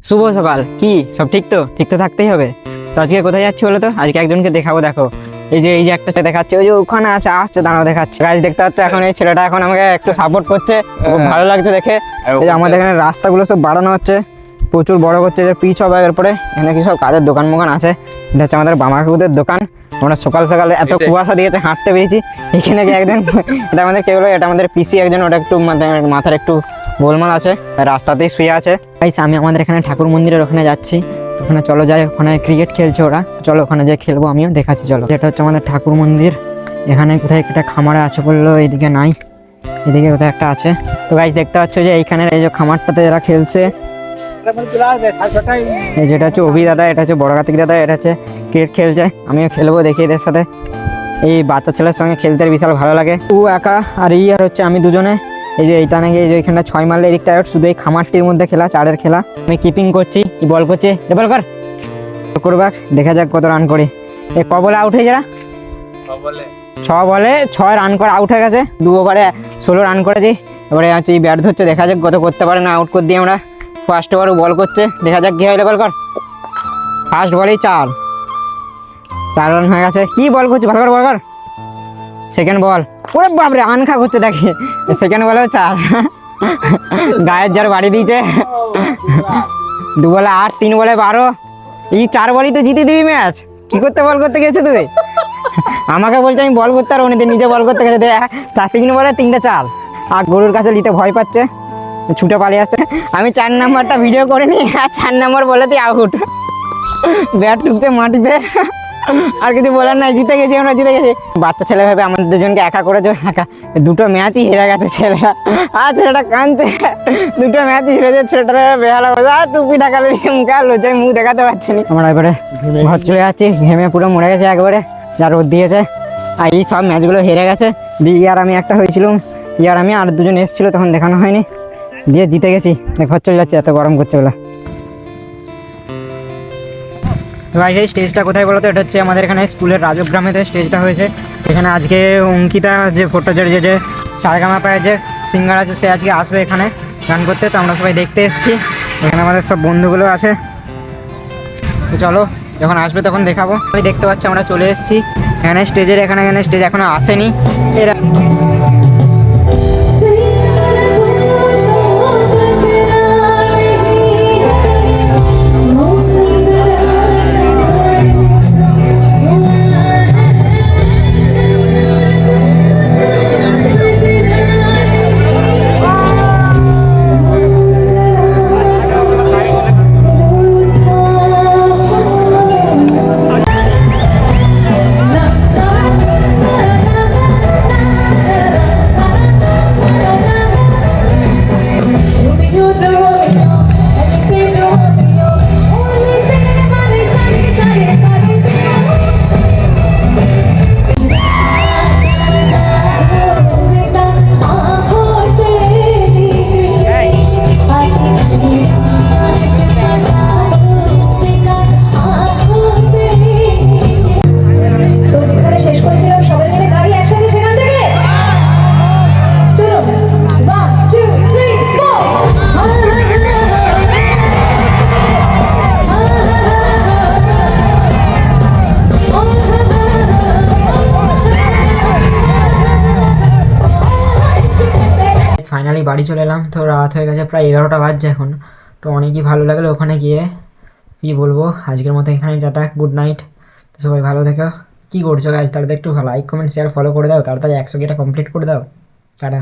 শুভ সকাল। কি সব ঠিক তো? ঠিক তো থাকতেই হবে। তো আজকে কোথায় যাচ্ছি বলো তো? আজকে একজনকে দেখাবো, দেখো এই যে একটা ছেলে দেখাচ্ছে, ওই যে ওখানে আসছে দাঁড়াও দেখাচ্ছে। গাছ দেখতে পাচ্ছ, এখন এই ছেলেটা এখন আমাকে একটু সাপোর্ট করছে, খুব ভালো লাগছে দেখে। এই যে আমাদের এখানে রাস্তাগুলো সব বাড়ানো হচ্ছে, প্রচুর বড় করছে, যে পিচ হবে এরপরে। এখানে কি সব কাজের দোকান মোকান আছে। এটা হচ্ছে আমাদের বামাকুদের দোকান। আমরা সকাল সকাল এত কুয়াশা দিয়েছে, হাঁটতে পেরেছি। এখানে কি একজন, এটা আমাদের কে বলো, এটা আমাদের পিসি একজন, ওটা একটু মাথার একটু গোলমাল আছে, রাস্তাতেই শুয়ে আছে। আমি আমাদের এখানে ঠাকুর মন্দিরের ওখানে যাচ্ছি, ওখানে চলো যাই। ওখানে ক্রিকেট খেলছে ওরা, চলো ওখানে যাই খেলবো, আমিও দেখাচ্ছি চলো। এটা হচ্ছে আমাদের ঠাকুর মন্দির। এখানে কোথায় একটা খামারে আছে বললো, এইদিকে নাই, এদিকে কোথায় একটা আছে। তো গাইস দেখতে পাচ্ছ যে এইখানে এই যে খামারটাতে এরা খেলছে। যেটা হচ্ছে অভি দাদা, এটা হচ্ছে বড় কার্তিক দাদা, এটা হচ্ছে ক্রিকেট খেলছে, আমিও খেলবো দেখি এদের সাথে। এই বাচ্চা ছেলের সঙ্গে খেলতে বিশাল ভালো লাগে। ও একা আর আর হচ্ছে আমি দুজনে। এই যে এইটা নাকি, এই যে এখানটা 6 মারলে এদিকটা শুধু এই খামারটির মধ্যে খেলা, চারের খেলা। আমি কিপিং করছি, কি বল করছে, বল কর করবাক, দেখা যাক কত রান করি। এ ক বলে আউট হয়ে যারা 6 বলে 6 রান করে আউট হয়ে গেছে। 2 ওভারে 16 রান করেছি। এবারে হচ্ছে ব্যাট ধরছে, দেখা যাক কত করতে পারে না। আউট করে দিয়ে আমরা ফার্স্ট ওভার বল করছে, দেখা যাক কি হয়। বল কর। ফার্স্ট বলেই 4 রান হয়ে গেছে। কি বল করছে, ভালো করে বল কর। সেকেন্ড বল, ওরে বাপরে আনখা করছে দেখি। সেকেন্ড বলেও 4। গায়ের যার বাড়ি দিয়েছে। 2 বলে 8, 3 বলে 12। এই 4 বলই তো জিতে দিবি ম্যাচ। কি করতে বল করতে গেছে তুই? আমাকে বলছে আমি বল করতে পারবো না, নিজে বল করতে গেছে। 3 বলে 3টে 4। আর গরুর কাছে নিতে ভয় পাচ্ছে, ছুটে পালিয়ে আসছে। আমি 4 নাম্বারটা ভিডিও করে নিই, আর 4 নাম্বার বলে তুই আউট। ব্যাট টুকছে মাটিতে। আর কিছু বলার নাই, জিতে গেছি আমরা, জিতে গেছি। বাচ্চা ছেলে ভেবে আমাদের দুজনকে একা করেছে, একা 2টো ম্যাচই হেরে গেছে ছেলেটা। আর ছেলেটা কাঁদছে, 2টো ম্যাচই হেরেছে ছেলেটার বেহালা বসে। আর টুপি ঢাকা লেগেছে মুখে, আর লজ্জায় মুখ দেখাতে পারছি না। আমরা এবারে ঘর চলে যাচ্ছি, ঘেমে পুরো মরে গেছে একবারে, যা রোদ দিয়েছে। আর এই সব ম্যাচগুলো হেরে গেছে। আর আমি একটা হয়েছিলাম, আর আমি আর দুজন এসেছিলো, তখন দেখানো হয়নি, দিয়ে জিতে গেছি। ঘর চলে যাচ্ছে, এত গরম করছে বলে। ভাই এই স্টেজটা কোথায় বলো তো? এটা হচ্ছে আমাদের এখানে স্কুলের রাজগ্রামেতে স্টেজটা হয়েছে। এখানে আজকে অঙ্কিতা যে ভট্টাচার্য, যে সারেগামা পায়ের যে সিঙ্গার আছে, সে আজকে আসবে এখানে গান করতে। তো আমরা সবাই দেখতে এসেছি, এখানে আমাদের সব বন্ধুগুলো আছে। তো চলো, যখন আসবে তখন দেখাবো। আমি দেখতে পাচ্ছি আমরা চলে এসেছি এখানে স্টেজের, এখানে স্টেজ এখনো আসেনি এরা। ফাইনালি বাড়ি চলে এলাম। তো রাত হয়ে গেছে, প্রায় 11টা বাজছে এখন। তো অনেকই ভালো লাগলো ওখানে গিয়ে, কি বলবো। আজকের মতো এখানে টাটা, গুড নাইট। তো সবাই ভালো থেকো। কি করছো গাইজ? তাড়াতাড়ি একটু লাইক কমেন্ট শেয়ার ফলো করে দাও, তাড়াতাড়ি 100 কেটা কমপ্লিট করে দাও। টাটা।